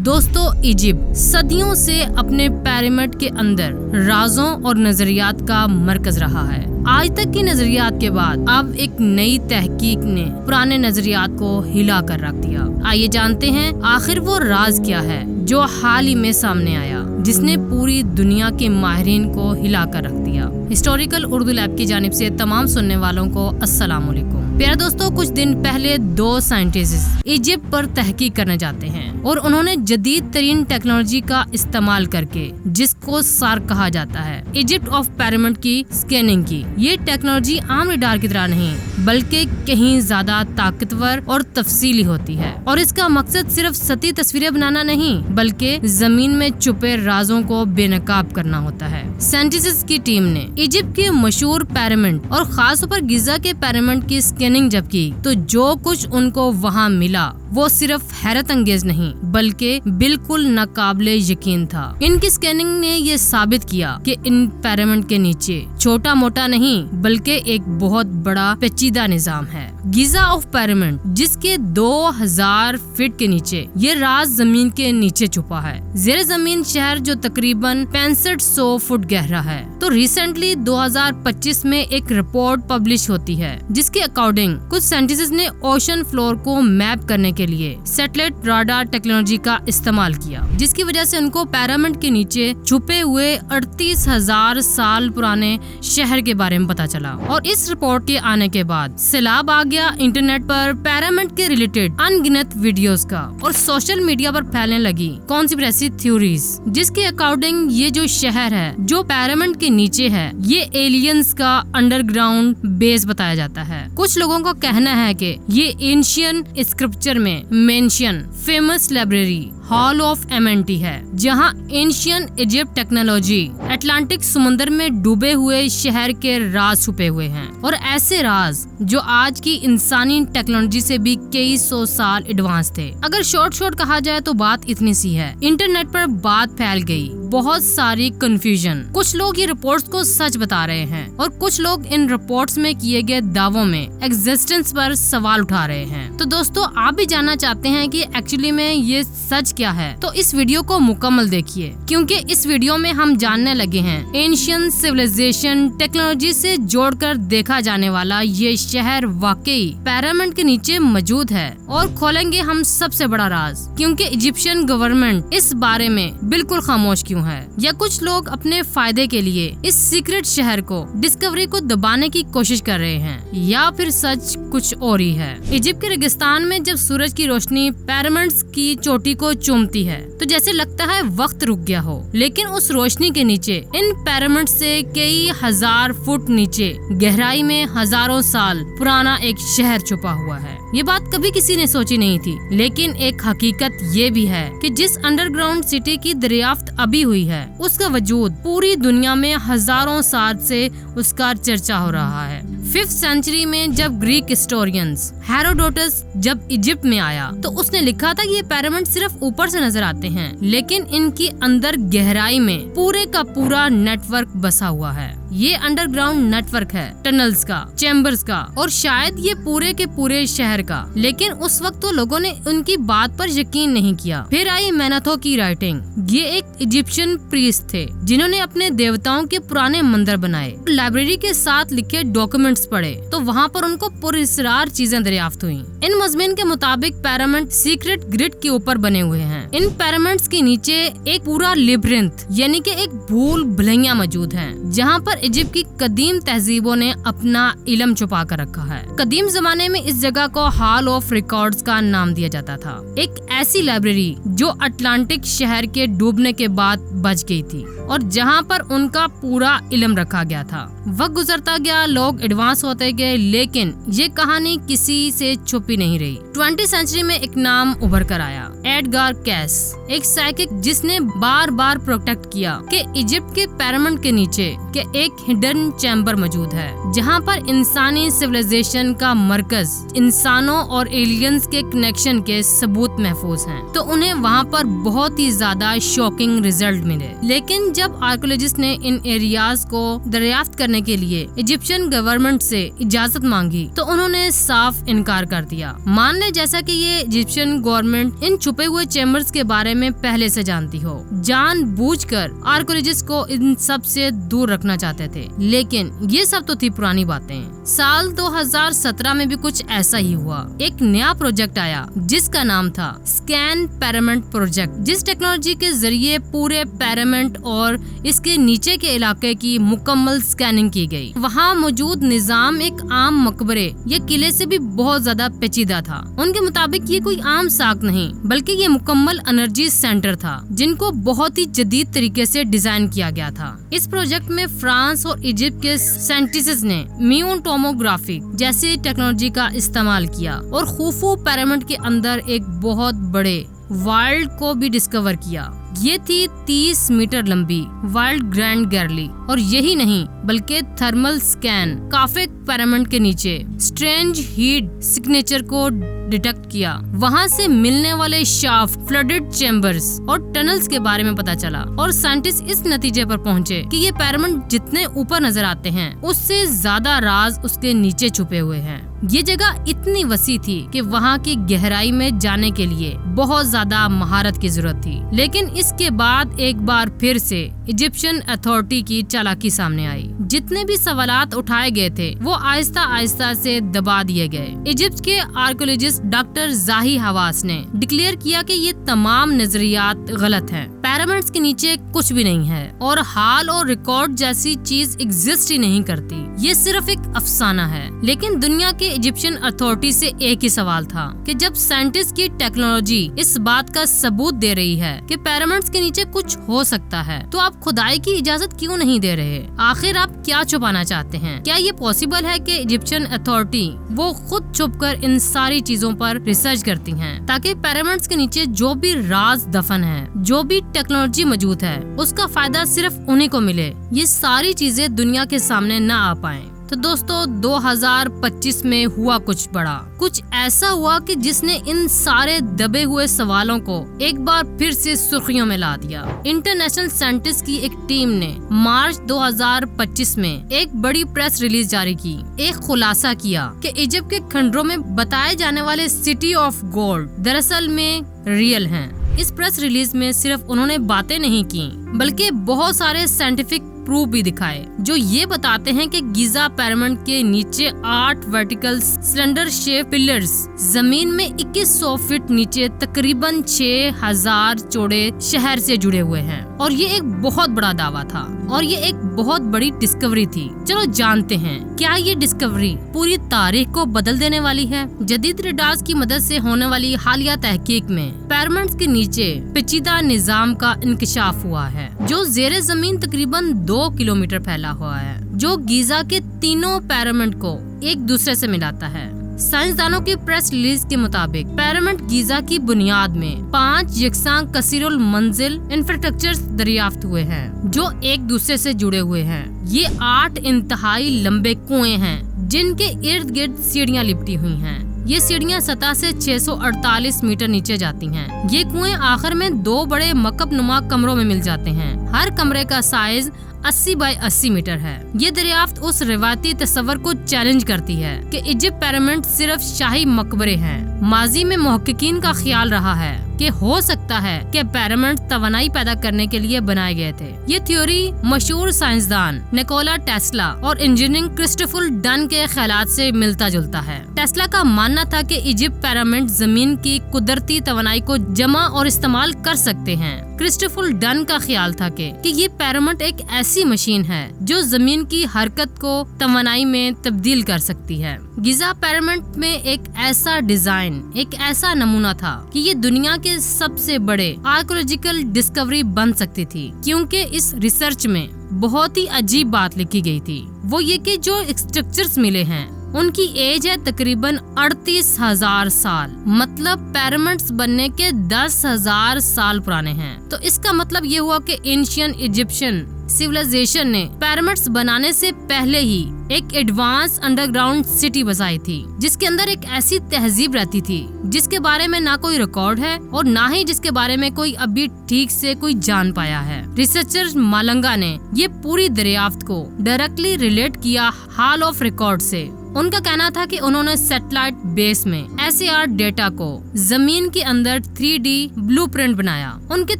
दोस्तों, इजिप्ट सदियों से अपने पिरामिड के अंदर राजों और नजरियात का मरकज रहा है। आज तक की नजरियात के बाद अब एक नई तहकीक ने पुराने नजरियात को हिला कर रख दिया। आइए जानते हैं आखिर वो राज क्या है जो हाल ही में सामने आया, जिसने पूरी दुनिया के माहिरीन को हिला कर रख दिया। हिस्टोरिकल उर्दू लैब की जानिब से तमाम सुनने वालों को अस्सलाम वालेकुम। प्यारे दोस्तों, कुछ दिन पहले 2 साइंटिस्ट इजिप्ट पर तहकीक करने जाते हैं और उन्होंने जदीद तरीन टेक्नोलॉजी का इस्तेमाल करके, जिसको सार्क कहा जाता है, इजिप्ट ऑफ पिरामिड की स्कैनिंग की। ये टेक्नोलॉजी आम रडार की तरह नहीं बल्कि कहीं ज्यादा ताकतवर और तफसीली होती है, और इसका मकसद सिर्फ सतही तस्वीरें बनाना नहीं बल्कि जमीन में छुपे राजों को बेनकाब करना होता है। साइंटिस्ट की टीम ने इजिप्ट के मशहूर पिरामिड और खास तौर पर गिजा के पिरामिड की स्कैनिंग जब की, तो जो कुछ उनको वहाँ मिला वो सिर्फ हैरत अंगेज नहीं बल्कि बिल्कुल नाकाबिले यकीन था। इनकी स्कैनिंग ने ये साबित किया कि इन पिरामिड के नीचे छोटा मोटा नहीं बल्कि एक बहुत बड़ा पेचीदा निजाम है। गिजा ऑफ पिरामिड, जिसके 2000 फीट के नीचे ये राज जमीन के नीचे छुपा है। जेर जमीन शहर जो तकरीबन 6500 फुट गहरा है। तो रिसेंटली 2025 में एक रिपोर्ट पब्लिश होती है, जिसके अकॉर्डिंग कुछ साइंटिस्ट ने ओशन फ्लोर को मैप करने के लिए सैटेलाइट राडार टेक्नोलॉजी का इस्तेमाल किया, जिसकी वजह से उनको पिरामिड के नीचे छुपे हुए 38,000 साल पुराने शहर के बारे में पता चला। और इस रिपोर्ट के आने के बाद सैलाब आ गया इंटरनेट पर पिरामिड के रिलेटेड अनगिनत वीडियोस का, और सोशल मीडिया पर फैलने लगी कॉन्स्पिरेसी थ्योरीज, जिसके अकॉर्डिंग ये जो शहर है जो पिरामिड के नीचे है, ये एलियंस का अंडरग्राउंड बेस बताया जाता है। कुछ लोगों का कहना है कि ये एंशियंट स्क्रिप्चर में mention famous library hall of Amenti है, जहां एंशियंट इजिप्ट टेक्नोलॉजी अटलांटिक समुद्र में डूबे हुए शहर के राज छुपे हुए हैं, और ऐसे राज जो आज की इंसानी टेक्नोलॉजी से भी कई 100 साल एडवांस थे। अगर शॉर्ट कहा जाए तो बात इतनी सी है। इंटरनेट पर बात फैल गई, बहुत सारी कंफ्यूजन। कुछ लोग ये रिपोर्ट्स को सच बता रहे हैं और कुछ लोग इन रिपोर्ट्स में किए गए दावों में एग्जिस्टेंस पर सवाल उठा रहे हैं। तो दोस्तों, आप भी जानना चाहते हैं कि एक्चुअली में ये सच क्या है, तो इस वीडियो को मुकम्मल देखिए, क्योंकि इस वीडियो में हम जानने लगे हैं एंशिएंट सिविलाइजेशन टेक्नोलॉजी से जोड़कर देखा जाने वाला ये शहर वाकई पिरामिड के नीचे मौजूद है, और खोलेंगे हम सबसे बड़ा राज, क्योंकि इजिप्शियन गवर्नमेंट इस बारे में बिल्कुल खामोश क्यों है, या कुछ लोग अपने फायदे के लिए इस सीक्रेट शहर को डिस्कवरी को दबाने की कोशिश कर रहे हैं, या फिर सच कुछ और ही है। इजिप्ट के रेगिस्तान में जब सूरज की रोशनी पिरामिड्स की चोटी को चूमती है तो जैसे लगता है वक्त रुक गया हो, लेकिन उस रोशनी के नीचे इन पिरामिड से कई हजार फुट नीचे गहराई में हजारों साल पुराना एक शहर छुपा हुआ है। ये बात कभी किसी ने सोची नहीं थी, लेकिन एक हकीकत ये भी है कि जिस अंडरग्राउंड सिटी की दरियाफ्त अभी हुई है, उसका वजूद पूरी दुनिया में हजारों साल से उसका चर्चा हो रहा है। 5th सेंचुरी में जब ग्रीक हिस्टोरियंस हेरोडोटस जब इजिप्ट में आया, तो उसने लिखा था कि ये पिरामिड सिर्फ ऊपर से नजर आते हैं, लेकिन इनकी अंदर गहराई में पूरे का पूरा नेटवर्क बसा हुआ है। ये अंडरग्राउंड नेटवर्क है, टनल्स का, चैम्बर्स का, और शायद ये पूरे के पूरे शहर का। लेकिन उस वक्त तो लोगों ने उनकी बात पर यकीन नहीं किया। फिर आई मैनाथो की राइटिंग। ये एक इजिप्शियन प्रीस्ट थे जिन्होंने अपने देवताओं के पुराने मंदिर बनाए। लाइब्रेरी के साथ लिखे डॉक्यूमेंट्स पढ़े तो वहाँ पर उनको पुरस्रार चीजें दरियाफ्त हुई। इन मजमून के मुताबिक पिरामिड सीक्रेट ग्रिड के ऊपर बने हुए हैं। इन पिरामिड्स के नीचे एक पूरा लिब्रिंथ यानी कि एक भूल भुलैया मौजूद है, जहाँ पर इजिप्ट की कदीम तहजीबों ने अपना इल्म छुपा कर रखा है। कदीम जमाने में इस जगह को हॉल ऑफ रिकॉर्ड्स का नाम दिया जाता था, एक ऐसी लाइब्रेरी जो अटलांटिक शहर के डूबने के बाद बच गई थी और जहां पर उनका पूरा इल्म रखा गया था। वक्त गुजरता गया, लोग एडवांस होते गए, लेकिन ये कहानी किसी से छुपी नहीं रही। 20th सेंचुरी में एक नाम उभर कर आया, एडगार कैस, एक साइकिक जिसने बार बार प्रोटेक्ट किया कि इजिप्ट के पिरामिड के नीचे के एक हिडन चैम्बर मौजूद है जहाँ पर इंसानी सिविलाइजेशन का मरकज, इंसानों और एलियंस के कनेक्शन के सबूत महफूज हैं। तो उन्हें वहाँ पर बहुत ही ज्यादा शॉकिंग रिजल्ट मिले। लेकिन जब आर्कियोलॉजिस्ट ने इन एरियाज को दरियाफ्त करने के लिए इजिप्शियन गवर्नमेंट से इजाजत मांगी तो उन्होंने साफ इनकार कर दिया। मान ले जैसा कि ये इजिप्शियन गवर्नमेंट इन छुपे हुए चैम्बर्स के बारे में पहले से जानती हो, जानबूझकर आर्कियोलॉजिस्ट को इन सब से दूर रखना चाहते थे। लेकिन ये सब तो थी पुरानी बातें। साल 2017 में भी कुछ ऐसा ही हुआ। एक नया प्रोजेक्ट आया जिसका नाम था स्कैन पिरामिड प्रोजेक्ट, जिस टेक्नोलॉजी के जरिए पूरे पिरामिड और इसके नीचे के इलाके की मुकम्मल स्कैनिंग की गई। वहाँ मौजूद निजाम एक आम मकबरे या किले से भी बहुत ज्यादा पेचीदा था। उनके मुताबिक ये कोई आम साख नहीं बल्कि ये मुकम्मल एनर्जी सेंटर था जिनको बहुत ही जदीद तरीके से डिजाइन किया गया था। इस प्रोजेक्ट में फ्रांस और इजिप्ट के साइंटिस्ट्स ने म्यून टोमोग्राफी जैसी टेक्नोलॉजी का इस्तेमाल किया और खुफू पिरामिड के अंदर एक बहुत बड़े वाइल्ड को भी डिस्कवर किया। ये थी 30 मीटर लंबी वाइल्ड ग्रैंड गैरली। और यही नहीं बल्कि थर्मल स्कैन काफे पिरामिड के नीचे स्ट्रेंज हीट सिग्नेचर को डिटेक्ट किया। वहाँ से मिलने वाले शाफ्ट, फ्लडेड चैम्बर्स और टनल्स के बारे में पता चला और साइंटिस्ट इस नतीजे पर पहुँचे कि ये पिरामिड जितने ऊपर नजर आते हैं उससे ज्यादा राज उसके नीचे छुपे हुए हैं। ये जगह इतनी वसी थी कि वहाँ की गहराई में जाने के लिए बहुत ज्यादा महारत की जरूरत थी। लेकिन इसके बाद एक बार फिर से इजिप्शियन अथॉरिटी की चालाकी सामने आई। जितने भी सवालात उठाए गए थे वो आहिस्ता आहिस्ता से दबा दिए गए। इजिप्ट के आर्कियोलॉजिस्ट डॉक्टर जाही हवास ने डिक्लेयर किया कि ये तमाम नजरियात गलत हैं। पिरामिड्स के नीचे कुछ भी नहीं है और हाल और रिकॉर्ड जैसी चीज एग्जिस्ट ही नहीं करती। ये सिर्फ एक अफसाना है। लेकिन दुनिया के इजिप्शियन अथॉरिटी से एक ही सवाल था कि जब साइंटिस्ट की टेक्नोलॉजी इस बात का सबूत दे रही है कि पिरामिड्स के नीचे कुछ हो सकता है तो आप खुदाई की इजाजत क्यों नहीं दे रहे? आखिर आप क्या छुपाना चाहते हैं? क्या ये पॉसिबल है कि इजिप्शियन अथॉरिटी वो खुद छुपकर इन सारी चीजों पर रिसर्च करती हैं ताकि पिरामिड्स के नीचे जो भी राज दफन है, जो भी टेक्नोलॉजी मौजूद है, उसका फायदा सिर्फ उन्हीं को मिले, ये सारी चीजें दुनिया के सामने न आ पाएं। तो दोस्तों 2025 में हुआ कुछ बड़ा, कुछ ऐसा हुआ कि जिसने इन सारे दबे हुए सवालों को एक बार फिर से सुर्खियों में ला दिया। इंटरनेशनल साइंटिस्ट की एक टीम ने मार्च 2025 में एक बड़ी प्रेस रिलीज जारी की, एक खुलासा किया कि इजिप्ट के खंडरों में बताए जाने वाले सिटी ऑफ गोल्ड दरअसल में रियल हैं। इस प्रेस रिलीज में सिर्फ उन्होंने बातें नहीं की बल्कि बहुत सारे साइंटिफिक प्रूफ भी दिखाए जो ये बताते हैं कि गीजा पिरामिड के नीचे 8 वर्टिकल सिलेंडर शेप पिलर्स जमीन में 2100 फीट नीचे तकरीबन 6000 चौड़े शहर से जुड़े हुए हैं। और ये एक बहुत बड़ा दावा था और ये एक बहुत बड़ी डिस्कवरी थी। चलो जानते हैं क्या ये डिस्कवरी पूरी तारीख को बदल देने वाली है। जदीद रडार्स की मदद से होने वाली हालिया तहकीक में पिरामिड्स के नीचे पेचीदा निजाम का इंकशाफ हुआ है जो जेरे जमीन तकरीबन 2 किलोमीटर फैला हुआ है, जो गीजा के तीनों पिरामिड को एक दूसरे से मिलाता है। साइंसदानों की प्रेस रिलीज के मुताबिक पिरामिड गीजा की बुनियाद में 5 यकसां कसीरुल मंजिल इंफ्रास्ट्रक्चर दरियाफ्त हुए हैं जो एक दूसरे से जुड़े हुए हैं। ये 8 इंतहाई लंबे कुएं हैं जिनके इर्द गिर्द सीढ़ियां लिपटी हुई हैं। ये सीढ़ियां सतह से 648 मीटर नीचे जाती हैं। ये कुएं आखिर में 2 बड़े मकब नुमा कमरों में मिल जाते हैं। हर कमरे का साइज 80 बाय 80 मीटर है। ये दरियाफ्त उस रिवायती तस्वर को चैलेंज करती है कि इजिप्ट पिरामिड सिर्फ शाही मकबरे हैं। माजी में मुहक्किकीन का ख्याल रहा है कि हो सकता है कि पिरामिड तवानाई पैदा करने के लिए बनाए गए थे। ये थ्योरी मशहूर साइंसदान निकोला टेस्ला और इंजीनियर क्रिस्टोफर डन के ख्यालात से मिलता जुलता है। टेस्ला का मानना था कि इजिप्ट पिरामिड जमीन की कुदरती तवानाई को जमा और इस्तेमाल कर सकते हैं। क्रिस्टोफर डन का ख्याल था कि ये पिरामिड एक ऐसी मशीन है जो जमीन की हरकत को तवानाई में तब्दील कर सकती है। गीजा पिरामिड में एक ऐसा डिजाइन, एक ऐसा नमूना था कि ये दुनिया के सबसे बड़े आर्कियोलॉजिकल डिस्कवरी बन सकती थी, क्योंकि इस रिसर्च में बहुत ही अजीब बात लिखी गई थी। वो ये कि जो स्ट्रक्चर्स मिले हैं उनकी एज है तकरीबन 38,000 साल, मतलब पिरामिड्स बनने के 10,000 साल पुराने हैं। तो इसका मतलब ये हुआ कि एंशियंट इजिप्शियन सिविलाइजेशन ने पिरामिड्स बनाने से पहले ही एक एडवांस अंडरग्राउंड सिटी बसाई थी, जिसके अंदर एक ऐसी तहजीब रहती थी जिसके बारे में ना कोई रिकॉर्ड है और ना ही जिसके बारे में कोई अभी ठीक से कोई जान पाया है। रिसर्चर मालंगा ने ये पूरी दरियाफ्त को डायरेक्टली रिलेट किया हॉल ऑफ रिकॉर्ड से। उनका कहना था कि उन्होंने सैटेलाइट बेस में SAR डेटा को जमीन के अंदर 3D ब्लूप्रिंट बनाया। उनके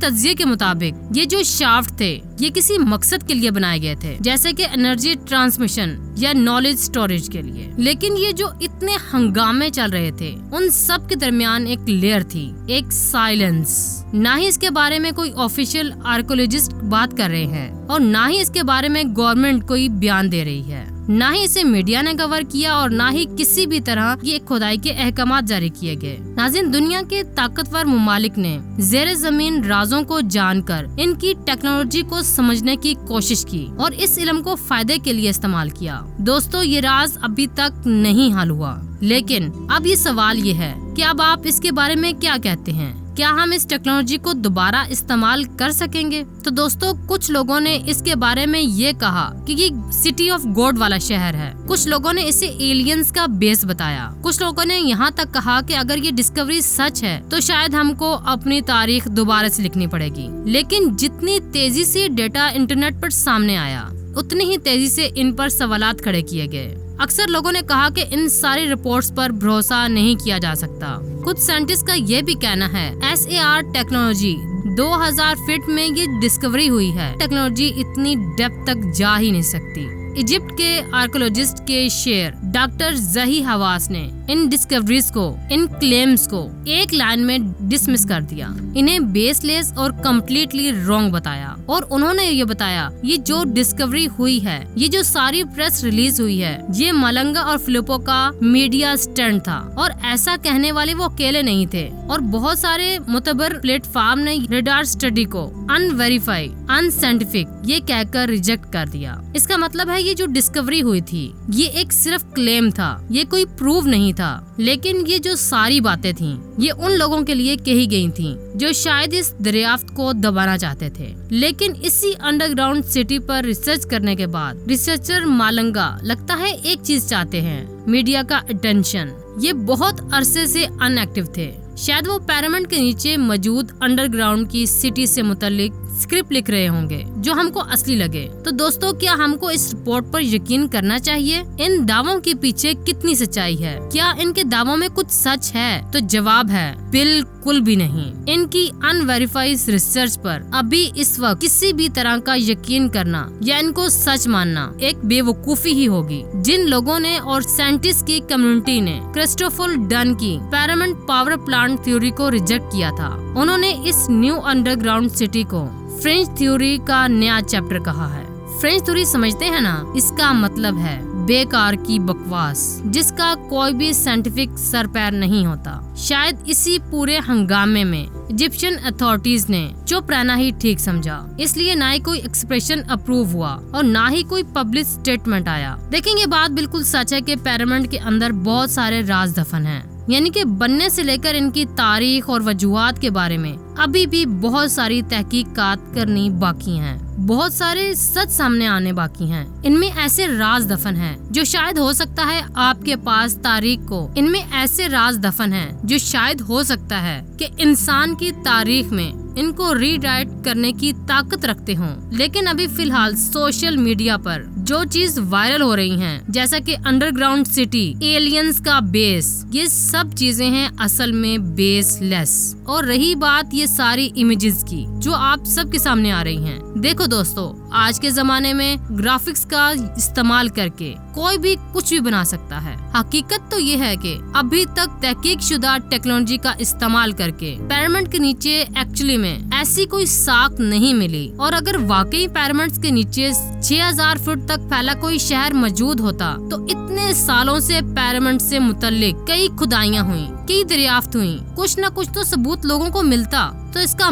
तज्जिये के मुताबिक ये जो शाफ्ट थे ये किसी मकसद के लिए बनाए गए थे, जैसे कि एनर्जी ट्रांसमिशन या नॉलेज स्टोरेज के लिए। लेकिन ये जो इतने हंगामे चल रहे थे उन सब के दरमियान एक लेयर थी, एक साइलेंस। ना ही इसके बारे में कोई ऑफिशियल आर्कियोलॉजिस्ट बात कर रहे हैं और ना ही इसके बारे में गवर्नमेंट कोई बयान दे रही है, ना ही इसे मीडिया ने कवर किया और ना ही किसी भी तरह ये खुदाई के अहकामात जारी किए गए। नाज़रीन, दुनिया के ताकतवर मुमालिक ने ज़ेरे जमीन राजों को जानकर इनकी टेक्नोलॉजी को समझने की कोशिश की और इस इल्म को फायदे के लिए इस्तेमाल किया। दोस्तों, ये राज अभी तक नहीं हल हुआ, लेकिन अब ये सवाल ये है कि अब आप इसके बारे में क्या कहते हैं? क्या हम इस टेक्नोलॉजी को दोबारा इस्तेमाल कर सकेंगे? तो दोस्तों, कुछ लोगों ने इसके बारे में ये कहा कि ये सिटी ऑफ गॉड वाला शहर है। कुछ लोगों ने इसे एलियंस का बेस बताया। कुछ लोगों ने यहाँ तक कहा कि अगर ये डिस्कवरी सच है तो शायद हमको अपनी तारीख दोबारा से लिखनी पड़ेगी। लेकिन जितनी तेजी से डेटा इंटरनेट पर सामने आया, उतनी ही तेजी से इन पर सवालात खड़े किए गए। अक्सर लोगों ने कहा कि इन सारी रिपोर्ट्स पर भरोसा नहीं किया जा सकता। कुछ साइंटिस्ट का ये भी कहना है SAR टेक्नोलॉजी 2000 फीट में ये डिस्कवरी हुई है। टेक्नोलॉजी इतनी डेप्थ तक जा ही नहीं सकती। इजिप्ट के आर्कियोलॉजिस्ट के शेर डॉक्टर ज़ही हवास ने इन डिस्कवरीज को, इन क्लेम्स को एक लाइन में डिसमिस कर दिया। इन्हें बेसलेस और कम्प्लीटली रॉन्ग बताया और उन्होंने ये बताया ये जो डिस्कवरी हुई है, ये जो सारी प्रेस रिलीज हुई है, ये मालंगा और फिलिपो का मीडिया स्टंट था और ऐसा कहने वाले वो अकेले नहीं थे और बहुत सारे मुतबर प्लेटफॉर्म ने रेडार स्टडी को अनवेरीफाइड, अनसाइंटिफिक ये कहकर रिजेक्ट कर दिया। इसका मतलब है ये जो डिस्कवरी हुई थी ये एक सिर्फ क्लेम था, ये कोई प्रूव नहीं था। लेकिन ये जो सारी बातें थीं ये उन लोगों के लिए कही गई थीं जो शायद इस दरियाफ्त को दबाना चाहते थे। लेकिन इसी अंडरग्राउंड सिटी पर रिसर्च करने के बाद रिसर्चर मालंगा लगता है एक चीज चाहते हैं, मीडिया का अटेंशन। ये बहुत अरसे से अनएक्टिव थे। शायद वो पिरामिड के नीचे मौजूद अंडरग्राउंड की सिटी से मुतालिक स्क्रिप्ट लिख रहे होंगे जो हमको असली लगे। तो दोस्तों, क्या हमको इस रिपोर्ट पर यकीन करना चाहिए? इन दावों के पीछे कितनी सच्चाई है? क्या इनके दावों में कुछ सच है? तो जवाब है बिल्कुल भी नहीं। इनकी अनवेरीफाइड रिसर्च पर अभी इस वक्त किसी भी तरह का यकीन करना या इनको सच मानना एक बेवकूफी ही होगी। जिन लोगों ने और साइंटिस्ट की कम्युनिटी ने क्रिस्टोफर डन की पिरामिड पावर प्लांट थ्योरी को रिजेक्ट किया था, उन्होंने इस न्यू अंडरग्राउंड सिटी को फ्रेंच थ्योरी का नया चैप्टर कहा है। फ्रेंच थ्योरी समझते हैं ना, इसका मतलब है बेकार की बकवास जिसका कोई भी साइंटिफिक सर पैर नहीं होता। शायद इसी पूरे हंगामे में इजिप्शियन अथॉरिटीज ने चुप रहना ही ठीक समझा, इसलिए ना ही कोई एक्सप्रेशन अप्रूव हुआ और ना ही कोई पब्लिक स्टेटमेंट आया। देखेंगे, बात बिल्कुल सच है कि पिरामिड के अंदर बहुत सारे राज दफन हैं, यानी कि बनने से लेकर इनकी तारीख और वजूहात के बारे में अभी भी बहुत सारी तहकीकात करनी बाकी हैं। बहुत सारे सच सामने आने बाकी हैं। इनमें ऐसे राज दफन हैं जो शायद हो सकता है आपके पास तारीख को, इनमें ऐसे राज दफन हैं जो शायद हो सकता है कि इंसान की तारीख में इनको रीराइट करने की ताकत रखते हों। लेकिन अभी फिलहाल सोशल मीडिया पर जो चीज वायरल हो रही हैं, जैसा कि अंडरग्राउंड सिटी, एलियंस का बेस, ये सब चीजें हैं असल में बेसलेस। और रही बात ये सारी इमेजेस की जो आप सबके सामने आ रही हैं, देखो दोस्तों, आज के जमाने में ग्राफिक्स का इस्तेमाल करके कोई भी कुछ भी बना सकता है। हकीकत तो ये है कि अभी तक तहकीक शुदा टेक्नोलॉजी का इस्तेमाल करके पिरामिड के नीचे एक्चुअली में ऐसी कोई साख नहीं मिली। और अगर वाकई पिरामिड्स के नीचे 6000 फुट तक फैला कोई शहर मौजूद होता तो इतने सालों से पिरामिड से मुतल्लिक कई खुदाइयाँ हुई, कई दरियाफ्त हुई, कुछ न कुछ तो सबूत लोगों को मिलता। तो इसका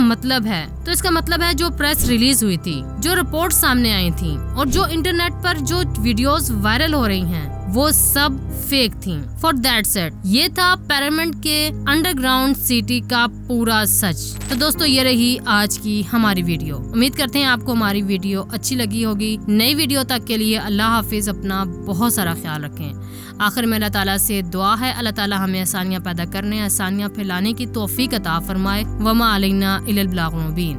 मतलब है जो प्रेस रिलीज हुई थी, जो रिपोर्ट सामने आई थी और जो इंटरनेट पर जो वीडियोस वायरल हो रही हैं, وہ سب فیک تھیں. فار دیٹ سیٹ یہ تھا پیرامڈ کے انڈر گراؤنڈ سٹی کا پورا سچ. تو دوستو یہ رہی آج کی ہماری ویڈیو. امید کرتے ہیں آپ کو ہماری ویڈیو اچھی لگی ہوگی. نئی ویڈیو تک کے لیے اللہ حافظ. اپنا بہت سارا خیال رکھیں. آخر میں اللہ تعالیٰ سے دعا ہے اللہ تعالیٰ ہمیں آسانیاں پیدا کرنے آسانیاں پھیلانے کی توفیق عطا فرمائے. وما علینا الا البلاغ المبین.